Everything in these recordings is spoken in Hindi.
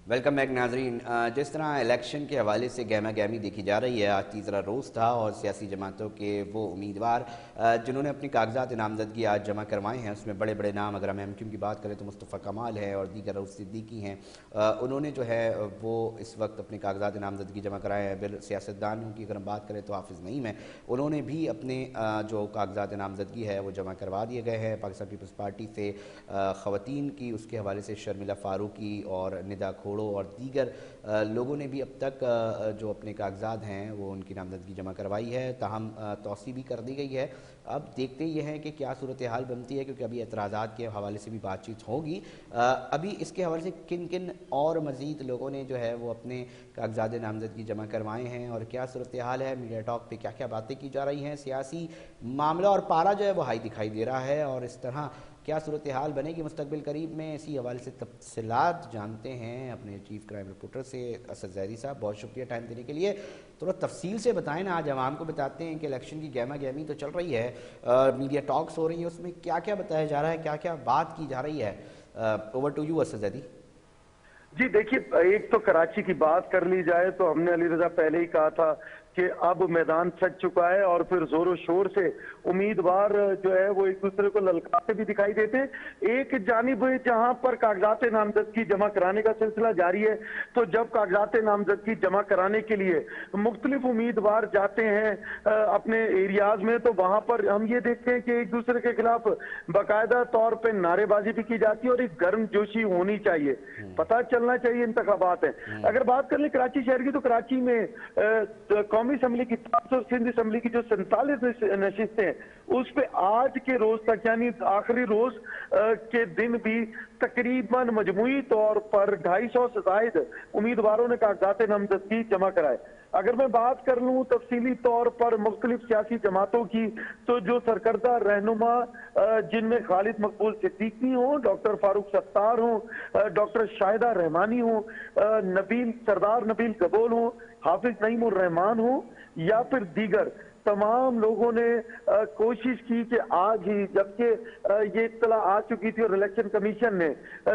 वेलकम बैक नाजरीन। जिस तरह इलेक्शन के हवाले से गहमा गहमी देखी जा रही है, आज तीसरा रोज़ था और सियासी जमातों के वो उम्मीदवार जिन्होंने अपनी कागजात नामजदगी आज जमा करवाए हैं, उसमें बड़े बड़े नाम, अगर हम एमक्यूम की बात करें तो मुस्तफ़ा कमाल है और दीगर रऊफ़ सिद्दीकी हैं। उन्होंने जो है वो इस वक्त अपने कागजात नामजदगी जमा कराए हैं। बिल सियासतदानों की अगर हम बात करें तो हाफिज़ नईम है, उन्होंने भी अपने जो कागजात नामजदगी है वो जमा करवा दिए गए हैं। पाकिस्तान पीपल्स पार्टी से ख़वातीन की, उसके हवाले से शर्मिला फ़ारूकी और निदा खोड़ो और दीगर लोगों ने भी अब तक जो अपने कागजात हैं वो उनकी नामजदगी जमा करवाई है। ताहम तौसी भी कर दी गई है। अब देखते ये हैं कि क्या सूरत हाल बनती है, क्योंकि अभी एतराज़ात के हवाले से भी बातचीत होगी। अभी इसके हवाले से किन किन और मज़ीद लोगों ने जो है वो अपने कागजात नामजदगी जमा करवाए हैं और क्या सूरत हाल है, मीडिया टॉक पे क्या क्या बातें की जा रही हैं, सियासी मामला और पारा जो है वो हाई दिखाई दे रहा है और इस तरह क्या सूरत हाल बनेगी मुस्तकबिल करीब में, इसी हवाले से तफसीलात जानते हैं अपने चीफ क्राइम रिपोर्टर से असद ज़ैदी साहब। बहुत शुक्रिया टाइम देने के लिए। थोड़ा तफसील से बताएं ना, आज आवाम को बताते हैं कि इलेक्शन की गहमा गहमी तो चल रही है, मीडिया टॉक्स हो रही है, उसमें क्या क्या बताया जा रहा है, क्या क्या बात की जा रही है। Over to you Asad Zaidi. जी देखिए, एक तो कराची की बात कर ली जाए तो हमने अली रजा पहले ही कहा था कि अब मैदान सज चुका है और फिर जोरों शोर से उम्मीदवार जो है वो एक दूसरे को ललकारते भी दिखाई देते हैं। एक जानिब जहां पर कागजात नामजदगी जमा कराने का सिलसिला जारी है, तो जब कागजात नामजदगी जमा कराने के लिए मुख्तलिफ उम्मीदवार जाते हैं अपने एरियाज में, तो वहां पर हम ये देखते हैं कि एक दूसरे के खिलाफ बाकायदा तौर पर नारेबाजी भी की जाती है और एक गर्मजोशी होनी चाहिए, पता चलना चाहिए इंतखाबात है। अगर बात कर ले कराची शहर की, तो कराची में कौमी असम्बली की और सिंध असम्बली की जो 47 नशिस्तें हैं, उस पे आज के रोज तक यानी आखिरी रोज के दिन भी तकरीबन मजमूई तौर पर 250 से ज्यादा उम्मीदवारों ने कागजात नामजदगी जमा कराए। अगर मैं बात कर लूं तफसीली तौर पर मुख्तलिफ सियासी जमातों की, तो जो सरकर्दा रहनुमा जिनमें खालिद मकबूल सिद्दीकी हो, डॉक्टर फारूक सत्तार हो, डॉक्टर शाहिदा रहमानी हो, सरदार नबील कबोल हो, हाफिज नईम उर रहमान हो या फिर दीगर तमाम लोगों ने कोशिश की कि आज ही, जबकि ये इत्तला आ चुकी थी और इलेक्शन कमीशन ने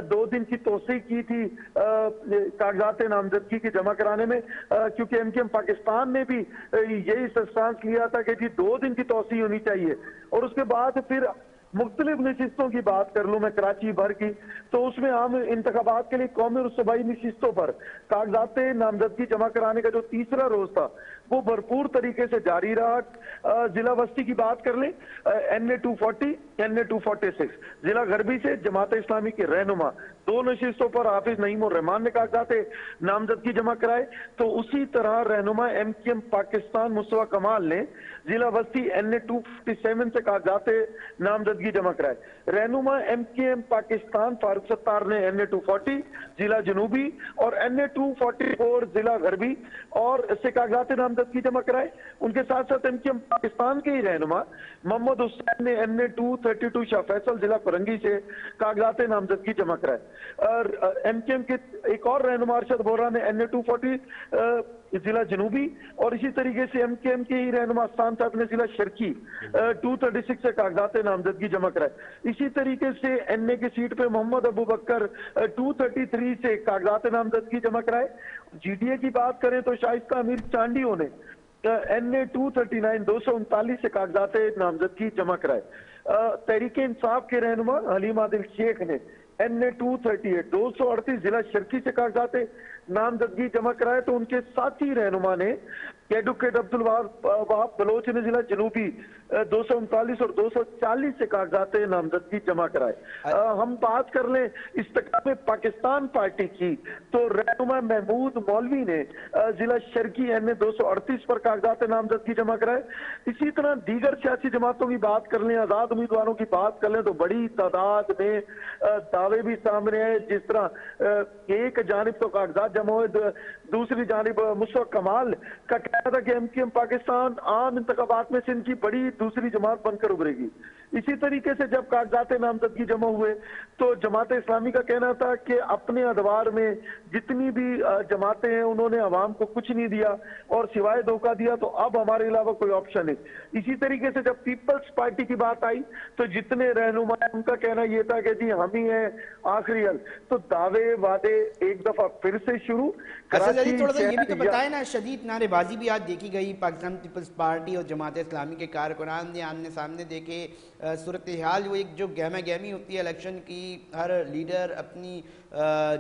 2 दिन की तोसी की थी कागजात नामजदगी के जमा कराने में, क्योंकि एमकेएम पाकिस्तान ने भी यही स्टांस लिया था कि जी 2 दिन की तोसी होनी चाहिए। और उसके बाद फिर मुख्तलिफ नशिस्तों की बात कर लूं मैं कराची भर की, तो उसमें आम इंतखाबात के लिए कौमी और सूबाई नशिस्तों पर कागजात नामजदगी जमा कराने का जो तीसरा रोज था वो भरपूर तरीके से जारी रहा। जिला वस्ती की बात कर लें, NA 240, NA 246, जिला गरबी से जमात इस्लामी के रहनुमा 2 नशिस्तों पर हाफिज नईम और रहमान ने कागजात नामजदगी जमा कराए, तो उसी तरह रहनुमा MKM पाकिस्तान मुस्तफा कमाल ने जिला वस्ती NA 257 से कागजात नामजदगी जमा कराए। रहनुमा MKM पाकिस्तान फारूक सत्तार ने NA 240 जिला जनूबी और NA 244 जिला गरबी और से कागजात नामजदगी जमा कराए। उनके साथ साथ MKM पाकिस्तान के ही रहनुमा मोहम्मद हुसैन ने NA 232 शाह फैसल जिला कुरंगी से कागजात नामजदगी जमा कराए। और MKM के एक और रहनुमा अरशद बोरा ने NA 240 जिला जनूबी और इसी तरीके से MKM के ही रहनुमा आसान साहब ने जिला शर्की 236 से कागजात नामजदगी जमा कराए। इसी तरीके से NA की सीट पे मोहम्मद अबू बकर 233 से कागजात नामजदगी जमा कराए। GDA की बात करें तो शाइस्ता अमीर चांडियों ने NA 239 239 से कागजात नामजदगी जमा कराए। तहरीक इंसाफ के रहनुमा हलीम आदिल शेख ने NA 238 238 जिला शर्की से कागजात नामजदगी जमा कराए, तो उनके साथी रहनुमा ने एडवोकेट अब्दुल वहाब बलोच ने जिला जनूबी 239 और 240 से कागजात नामजदगी जमा कराए। हम बात कर लें इस्तेकाम पाकिस्तान पार्टी की, तो रहनुमा महमूद मौलवी ने जिला शर्की NA 238 पर कागजात नामजदगी जमा कराए। इसी तरह दीगर सियासी जमातों की बात कर लें, आजाद उम्मीदवारों की बात कर लें, तो बड़ी तादाद में दावे भी सामने आए। जिस तरह एक जानिब तो कागजात जमा हुए, दूसरी जानिब मुशर्रफ कमाल का कहना था कि एमकेएम पाकिस्तान आम इंतखाबात में सिंध की बड़ी दूसरी जमात बनकर उभरेगी। इसी तरीके से जब कागजात नामजदगी जमा हुए तो जमात इस्लामी का कहना था कि अपने अदवार में जितनी भी जमातें हैं उन्होंने अवाम को कुछ नहीं दिया और सिवाय धोखा दिया, तो अब हमारे अलावा कोई ऑप्शन नहीं। इसी तरीके से जब पीपल्स पार्टी की बात आई तो जितने रहनुमा उनका कहना यह था कि जी हम ही हैं आखिरी हल। तो दावे वादे एक दफा फिर से शुरू। थोड़ा सा ये भी तो बताए ना, शदीद नारेबाजी भी आज देखी गई, पाकिस्तान पीपल्स पार्टी और जमात इस्लामी के कारकुनान ने आमने सामने देखे सूरत हाल, वो एक जो गहमा गहमी होती है इलेक्शन की, हर लीडर अपनी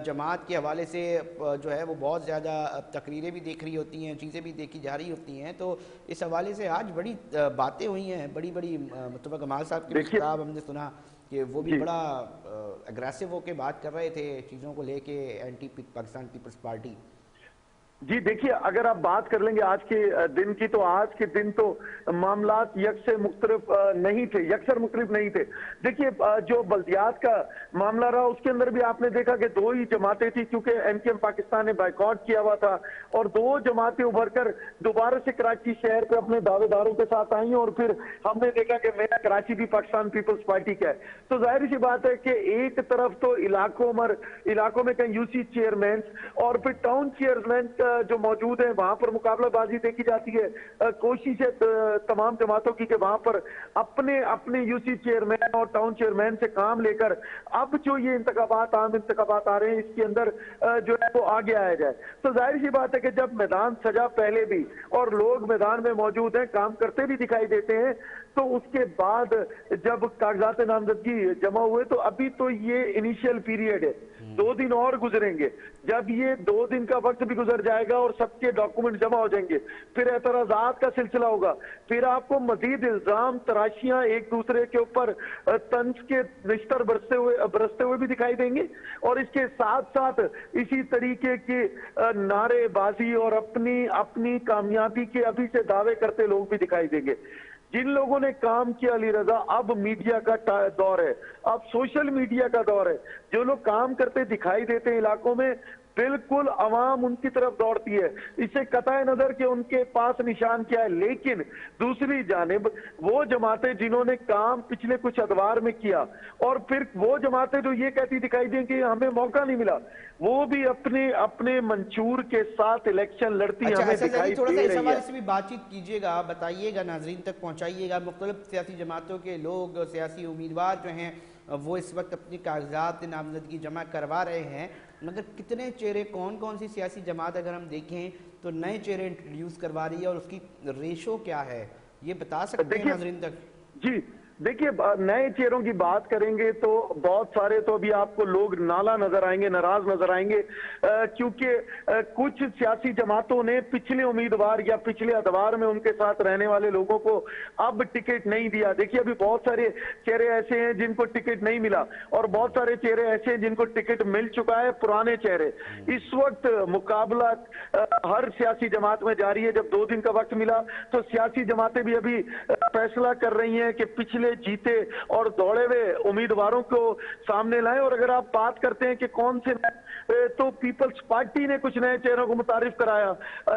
जमात के हवाले से जो है वो बहुत ज़्यादा तकरीरें भी देख रही होती हैं, चीज़ें भी देखी जा रही होती हैं। तो इस हवाले से आज बड़ी बातें हुई हैं, बड़ी बड़ी मुस्तफा कमाल साहब की किताब हमने सुना कि वो भी बड़ा अग्रेसिव होकर बात कर रहे थे चीज़ों को लेके, एंटी पाकिस्तान पीपल्स पार्टी। जी देखिए, अगर आप बात कर लेंगे आज के दिन की, तो आज के दिन तो मामलात यकसे मुख्तलिफ नहीं थे, यकसर मुख्तलिफ नहीं थे। देखिए जो बल्दियात का मामला रहा उसके अंदर भी आपने देखा कि दो ही जमातें थी, क्योंकि एमकेएम पाकिस्तान ने बाइकआउट किया हुआ था और दो जमातें उभर कर दोबारा से कराची शहर पे अपने दावेदारों के साथ आई और फिर हमने देखा कि मेरा कराची भी पाकिस्तान पीपल्स पार्टी का है। तो जाहिर सी बात है कि एक तरफ तो इलाकों में कहीं यूसी चेयरमैन और फिर टाउन चेयरमैन जो मौजूद है वहां पर मुकाबलाबाजी देखी जाती है। कोशिश है तमाम जमातों की कि वहां पर अपने यूसी चेयरमैन और टाउन चेयरमैन से काम लेकर अब जो ये आम इंतखाबात आ रहे हैं इसके अंदर जो है वो आगे आया जाए। तो जाहिर सी बात है कि जब मैदान सजा पहले भी और लोग मैदान में मौजूद हैं, काम करते भी दिखाई देते हैं, तो उसके बाद जब कागजात नामजदगी जमा हुए तो अभी तो ये इनिशियल पीरियड है, 2 दिन और गुजरेंगे। जब ये 2 दिन का वक्त भी गुजर जाएगा और सबके डॉक्यूमेंट जमा हो जाएंगे, फिर एतराजात का सिलसिला होगा, फिर आपको मजीद इल्जाम तराशियां एक दूसरे के ऊपर तंज के निश्तर बरसते हुए भी दिखाई देंगे और इसके साथ साथ इसी तरीके की नारेबाजी और अपनी कामयाबी के अभी से दावे करते लोग भी दिखाई देंगे। जिन लोगों ने काम किया अली रजा, अब मीडिया का दौर है, अब सोशल मीडिया का दौर है। जो लोग काम करते दिखाई देते हैं इलाकों में, बिल्कुल अवाम उनकी तरफ दौड़ती है, इससे कतई नजर कि उनके पास निशान क्या है। लेकिन दूसरी जानिब वो जमातें जिन्होंने काम पिछले कुछ अदवार में किया और फिर वो जमातें जो ये कहती दिखाई दें कि हमें मौका नहीं मिला, वो भी अपने मंशूर के साथ इलेक्शन लड़ती हमें दिखाई थोड़ा सा दे इस रही हवाले है। से भी बातचीत कीजिएगा, बताइएगा, नाजरीन तक पहुंचाइएगा। मुख्तलिफ सियासी जमातों के लोग, सियासी उम्मीदवार जो हैं वो इस वक्त अपनी कागजात नामजदगी जमा करवा रहे हैं, मगर कितने चेहरे, कौन कौन सी सियासी जमात अगर हम देखें तो नए चेहरे इंट्रोड्यूस करवा रही है और उसकी रेशो क्या है, ये बता सकते हैं नाजरीन तक? जी देखिए, नए चेहरों की बात करेंगे तो बहुत सारे तो अभी आपको लोग नाला नजर आएंगे, नाराज नजर आएंगे, क्योंकि कुछ सियासी जमातों ने पिछले उम्मीदवार या पिछले अदवार में उनके साथ रहने वाले लोगों को अब टिकट नहीं दिया। देखिए अभी बहुत सारे चेहरे ऐसे हैं जिनको टिकट नहीं मिला और बहुत सारे चेहरे ऐसे हैं जिनको टिकट मिल चुका है, पुराने चेहरे। इस वक्त मुकाबला हर सियासी जमात में जारी है। जब 2 दिन का वक्त मिला तो सियासी जमातें भी अभी फैसला कर रही हैं कि पिछले जीते और दौड़े हुए उम्मीदवारों को सामने लाएं। और अगर आप बात करते हैं कि कौन से, तो पीपल्स पार्टी ने कुछ नए चेहरों को मुतारिफ कराया।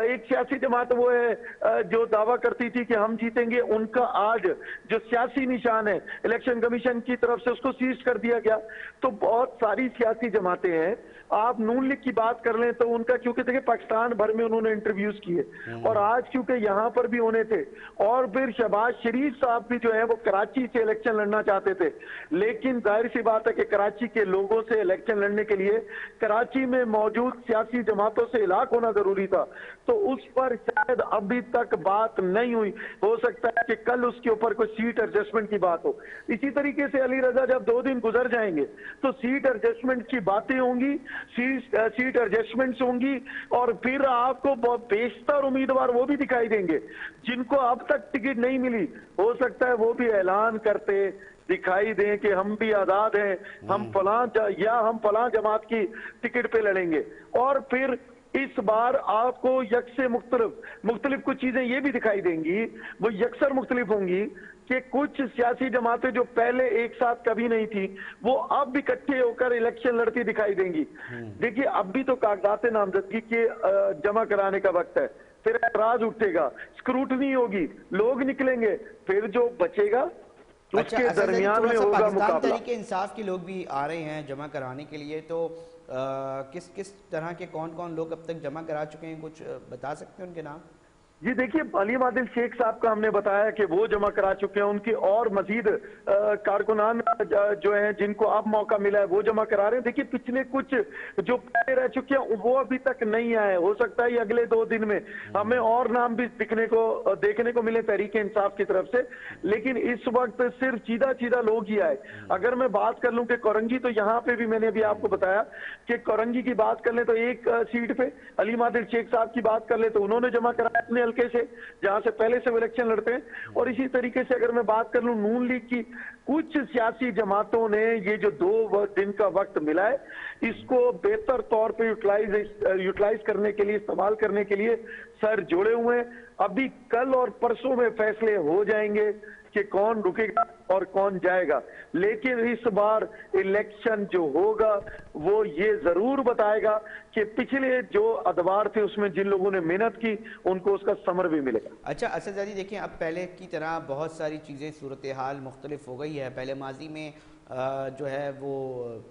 एक सियासी जमात वो है जो दावा करती थी कि हम जीतेंगे, उनका आज जो सियासी निशान है इलेक्शन कमीशन की तरफ से उसको सीज कर दिया गया। तो बहुत सारी सियासी जमातें हैं। आप नून लीग की बात कर लें तो उनका, क्योंकि देखिए पाकिस्तान भर में उन्होंने इंटरव्यूज किए और आज क्योंकि यहां पर भी होने थे, और फिर शहबाज शरीफ साहब भी जो है वो कराची से इलेक्शन लड़ना चाहते थे, लेकिन जाहिर सी बात है कि कराची के लोगों से इलेक्शन लड़ने के लिए कराची में मौजूद सियासी जमातों से इलाक होना जरूरी था। तो उस पर शायद अभी तक बात नहीं हुई, हो सकता है कि कल उसके ऊपर कोई सीट एडजस्टमेंट की बात हो। इसी तरीके से अली रजा जब 2 दिन गुजर जाएंगे तो सीट एडजस्टमेंट की बातें होंगी, सीट एडजस्टमेंट्स होंगी और फिर आपको बेशतर उम्मीदवार वो भी दिखाई देंगे जिनको अब तक टिकट नहीं मिली। हो सकता है वो भी ऐलान करते दिखाई दें कि हम भी आजाद हैं, हम फलां जमात की टिकट पे लड़ेंगे। और फिर इस बार आपको यकसे मुख्तलिफ कुछ चीजें ये भी दिखाई देंगी, वो यकसर मुख्तलिफ होंगी कि कुछ सियासी जमातें जो पहले एक साथ कभी नहीं थी, वो अब इकट्ठे होकर इलेक्शन लड़ती दिखाई देंगी। देखिए, अब भी तो कागजात नामजदगी के जमा कराने का वक्त है, फिर ऐतराज उठेगा, स्क्रूटनी होगी, लोग निकलेंगे, फिर जो बचेगा उसके दरमियान में होगा मुकाबला। तरीके इंसाफ के लोग भी आ रहे हैं जमा कराने के लिए, तो किस किस तरह के कौन कौन लोग अब तक जमा करा चुके हैं, कुछ बता सकते हैं उनके नाम? जी देखिए, अलीम आदिल शेख साहब का हमने बताया कि वो जमा करा चुके हैं, उनकी और मजीद कारकुनान जो हैं जिनको अब मौका मिला है वो जमा करा रहे हैं। देखिए, पिछले कुछ जो पहले रह चुके हैं वो अभी तक नहीं आए, हो सकता है अगले 2 दिन में हमें और नाम भी देखने को मिले तहरीक इंसाफ की तरफ से, लेकिन इस वक्त सिर्फ सीधा लोग ही आए। अगर मैं बात कर लूं कि कोरंगी, तो यहाँ पे भी मैंने अभी आपको बताया कि कोरंगी की बात कर ले तो एक सीट पे अलीम आदिल शेख साहब की बात कर ले तो उन्होंने जमा कराया अपने हल्के से, जहां से पहले से वो इलेक्शन लड़ते हैं। और इसी तरीके से अगर मैं बात कर लूं नून लीग की, कुछ सियासी जमातों ने ये जो 2 दिन का वक्त मिला है, इसको बेहतर तौर पे यूटिलाइज करने के लिए, इस्तेमाल करने के लिए सर जोड़े हुए हैं। अभी कल और परसों में फैसले हो जाएंगे कि कौन रुकेगा और कौन जाएगा, लेकिन इस बार इलेक्शन जो होगा वो ये जरूर बताएगा कि पिछले जो अदवार थे उसमें जिन लोगों ने मेहनत की उनको उसका समर भी मिलेगा। अच्छा असद, देखिए अब पहले की तरह बहुत सारी चीज़ें, सूरत हाल मुख्तलिफ हो गई है। पहले माजी में जो है वो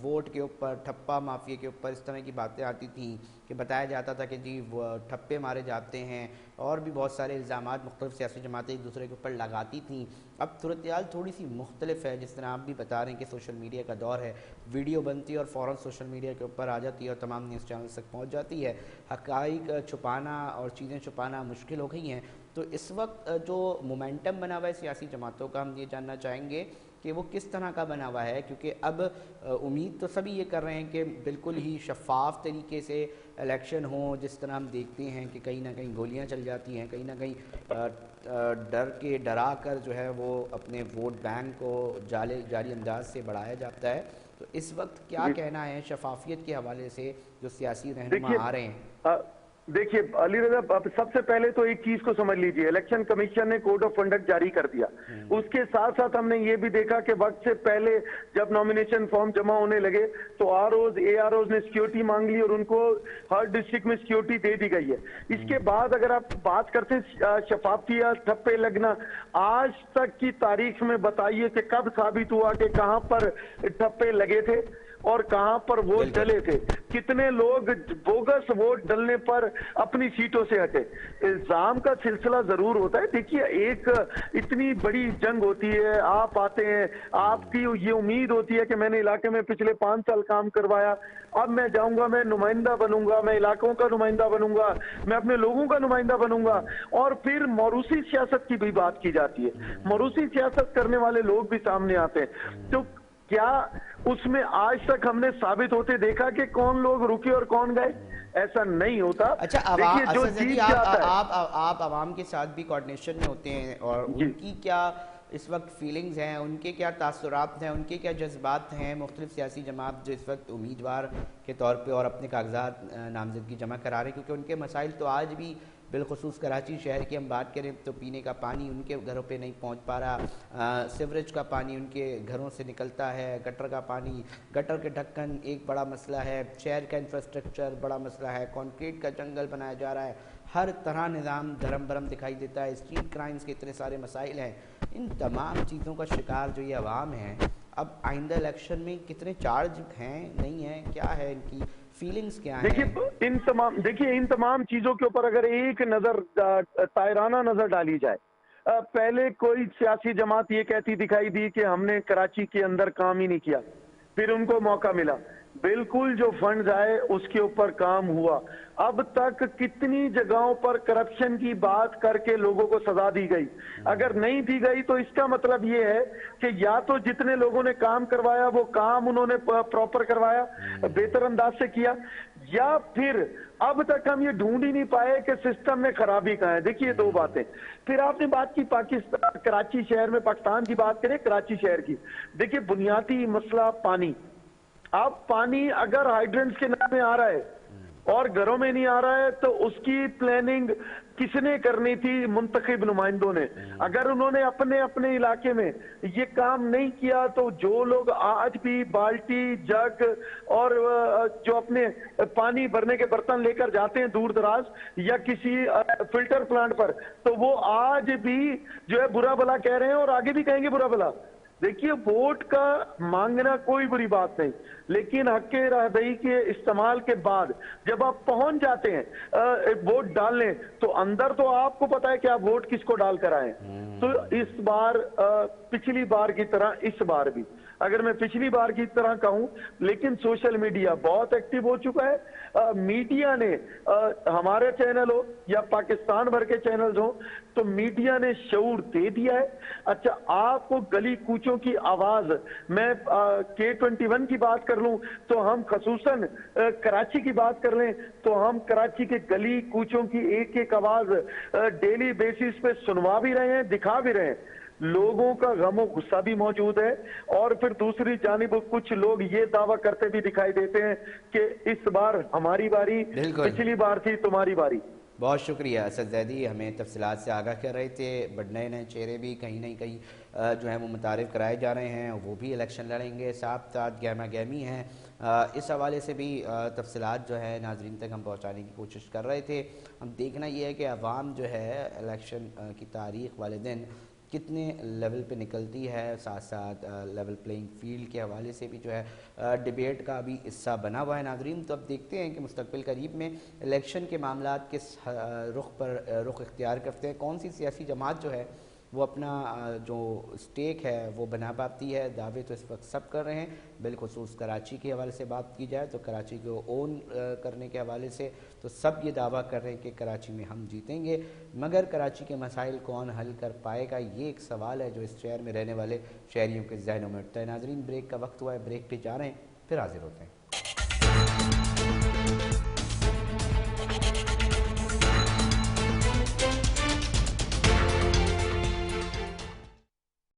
वोट के ऊपर, ठप्पा माफिया के ऊपर इस तरह की बातें आती थी कि बताया जाता था कि जी वो ठप्पे मारे जाते हैं, और भी बहुत सारे इल्ज़ामात मुख्तलिफ सियासी जमातें एक दूसरे के ऊपर लगाती थीं। अब सूरत हाल थोड़ी सी मुख्तलिफ है, जिस तरह आप भी बता रहे हैं कि सोशल मीडिया का दौर है, वीडियो बनती है और फ़ौरन सोशल मीडिया के ऊपर आ जाती है और तमाम न्यूज़ चैनल्स तक पहुँच जाती है। हक़ाइक़ छुपाना और चीज़ें छुपाना मुश्किल हो गई हैं। तो इस वक्त जो मोमेंटम बना हुआ है सियासी जमातों का, हम ये जानना चाहेंगे कि वो किस तरह का बना हुआ है, क्योंकि अब उम्मीद तो सभी ये कर रहे हैं कि बिल्कुल ही शफाफ तरीके से इलेक्शन हो, जिस तरह हम देखते हैं कि कहीं ना कहीं गोलियां चल जाती हैं, कहीं ना कहीं डरा कर जो है वो अपने वोट बैंक को जारी अंदाज से बढ़ाया जाता है। तो इस वक्त क्या कहना है शफाफियत के हवाले से जो सियासी रहनुमा आ रहे हैं? देखिए अली रजा, सबसे पहले तो एक चीज को समझ लीजिए, इलेक्शन कमीशन ने कोड ऑफ कंडक्ट जारी कर दिया। उसके साथ साथ हमने ये भी देखा कि वक्त से पहले जब नॉमिनेशन फॉर्म जमा होने लगे तो आरओज एआरओज ने सिक्योरिटी मांग ली और उनको हर डिस्ट्रिक्ट में सिक्योरिटी दे दी गई है। इसके बाद अगर आप बात करते हैं शफाफी या ठप्पे लगना, आज तक की तारीख में बताइए कि कब साबित हुआ कि कहां पर ठप्पे लगे थे और कहां पर वोट डले थे, कितने लोग बोगस वोट डलने पर अपनी सीटों से हटे। इल्जाम का सिलसिला जरूर होता है। देखिए, एक इतनी बड़ी जंग होती है, आप आते हैं, आपकी ये उम्मीद होती है कि मैंने इलाके में पिछले 5 साल काम करवाया, अब मैं जाऊंगा, मैं नुमाइंदा बनूंगा, मैं इलाकों का नुमाइंदा बनूंगा, मैं अपने लोगों का नुमाइंदा बनूंगा। और फिर मौरूसी सियासत की भी बात की जाती है, मौरूसी सियासत करने वाले लोग भी सामने आते हैं। तो क्या उसमें आज तक हमने साबित होते देखा कि कौन लोग रुके और कौन गए? ऐसा नहीं होता। अच्छा, आप आवाम के साथ भी कोऑर्डिनेशन में होते हैं, और उनकी क्या इस वक्त फीलिंग्स हैं, उनके क्या तासुरात हैं, उनके क्या जज्बात हैं? मुख्तलिफ सियासी जमात जो इस वक्त उम्मीदवार के तौर पे और अपने कागजात नामजदगी जमा करा रहे हैं, क्योंकि उनके मसाइल तो आज भी, बिलखुसूस कराची शहर की हम बात करें तो पीने का पानी उनके घरों पे नहीं पहुंच पा रहा, सीवरेज का पानी उनके घरों से निकलता है, गटर का पानी, गटर के ढक्कन एक बड़ा मसला है, शहर का इंफ्रास्ट्रक्चर बड़ा मसला है, कंक्रीट का जंगल बनाया जा रहा है, हर तरह निज़ाम धर्म भरम दिखाई देता है, स्ट्रीट क्राइम्स के इतने सारे मसाइल हैं। इन तमाम चीज़ों का शिकार जो ये अवाम है, अब आइंदा इलेक्शन में कितने चार्ज हैं, नहीं है, क्या है इनकी फीलिंग्स, क्या है? देखिए इन तमाम चीजों के ऊपर अगर एक नजर तायराना नजर डाली जाए, पहले कोई सियासी जमात ये कहती दिखाई दी कि हमने कराची के अंदर काम ही नहीं किया, फिर उनको मौका मिला, बिल्कुल जो फंड्स आए उसके ऊपर काम हुआ। अब तक कितनी जगहों पर करप्शन की बात करके लोगों को सजा दी गई, अगर नहीं दी गई तो इसका मतलब ये है कि या तो जितने लोगों ने काम करवाया वो काम उन्होंने प्रॉपर करवाया, बेहतर अंदाज से किया, या फिर अब तक हम ये ढूंढ ही नहीं पाए कि सिस्टम में खराबी कहाँ है। देखिए 2 बातें। फिर आपने बात की पाकिस्तान, कराची शहर में, पाकिस्तान की बात करें कराची शहर की, देखिए बुनियादी मसला पानी। अब पानी अगर हाइड्रेंट्स के नाम में आ रहा है और घरों में नहीं आ रहा है, तो उसकी प्लानिंग किसने करनी थी? मुंतखब नुमाइंदों ने। अगर उन्होंने अपने अपने इलाके में ये काम नहीं किया, तो जो लोग आज भी बाल्टी, जग और जो अपने पानी भरने के बर्तन लेकर जाते हैं दूर दराज या किसी फिल्टर प्लांट पर, तो वो आज भी जो है बुरा भला कह रहे हैं और आगे भी कहेंगे बुरा भला। देखिए, वोट का मांगना कोई बुरी बात नहीं, लेकिन हक के राहदही के इस्तेमाल के बाद जब आप पहुंच जाते हैं वोट डालने, तो अंदर तो आपको पता है कि आप वोट किसको डाल कर आए। तो इस बार पिछली बार की तरह इस बार भी, अगर मैं पिछली बार की तरह कहूं, लेकिन सोशल मीडिया बहुत एक्टिव हो चुका है। मीडिया ने हमारे चैनल हो या पाकिस्तान भर के चैनल्स हो, तो मीडिया ने शऊर दे दिया है। अच्छा, आपको गली कूचों की आवाज, मैं K21 की बात कर लूं तो हम खसूसन कराची की बात कर लें तो हम कराची के गली कूचों की एक एक आवाज डेली बेसिस पे सुनवा भी रहे हैं, दिखा भी रहे हैं। लोगों का गम और गुस्सा भी मौजूद है। और फिर दूसरी जानिब कुछ लोग ये दावा करते भी दिखाई देते हैं कि इस बार हमारी बारी, पिछली बार थी तुम्हारी बारी। बहुत शुक्रिया असद जैदी, हमें तफसीलात से आगाह कर रहे थे। बट नए नए चेहरे भी कहीं ना कहीं जो है वो मुतारिफ कराए जा रहे हैं, वो भी इलेक्शन लड़ेंगे, साथ साथ गहमा गहमी हैं। इस हवाले से भी तफसीलात जो है नाजरीन तक हम पहुँचाने की कोशिश कर रहे थे। हम देखना ये है कि अवाम जो है इलेक्शन की तारीख वाले दिन कितने लेवल पे निकलती है, साथ साथ लेवल प्लेइंग फील्ड के हवाले से भी जो है डिबेट का भी हिस्सा बना हुआ है नाजरीन। तो अब देखते हैं कि मुस्तकबिल करीब में इलेक्शन के मामलात किस रुख इख्तियार करते हैं, कौन सी सियासी जमात जो है वो अपना जो स्टेक है वो बना पाती है। दावे तो इस वक्त सब कर रहे हैं, बिलखुसूस कराची के हवाले से बात की जाए तो कराची को ओन करने के हवाले से तो सब ये दावा कर रहे हैं कि कराची में हम जीतेंगे, मगर कराची के मसाइल कौन हल कर पाएगा, ये एक सवाल है जो इस शहर में रहने वाले शहरियों के जहनों में उठता है। नाजरीन, ब्रेक का वक्त हुआ है, ब्रेक पे जा रहे हैं, फिर हाजिर होते हैं।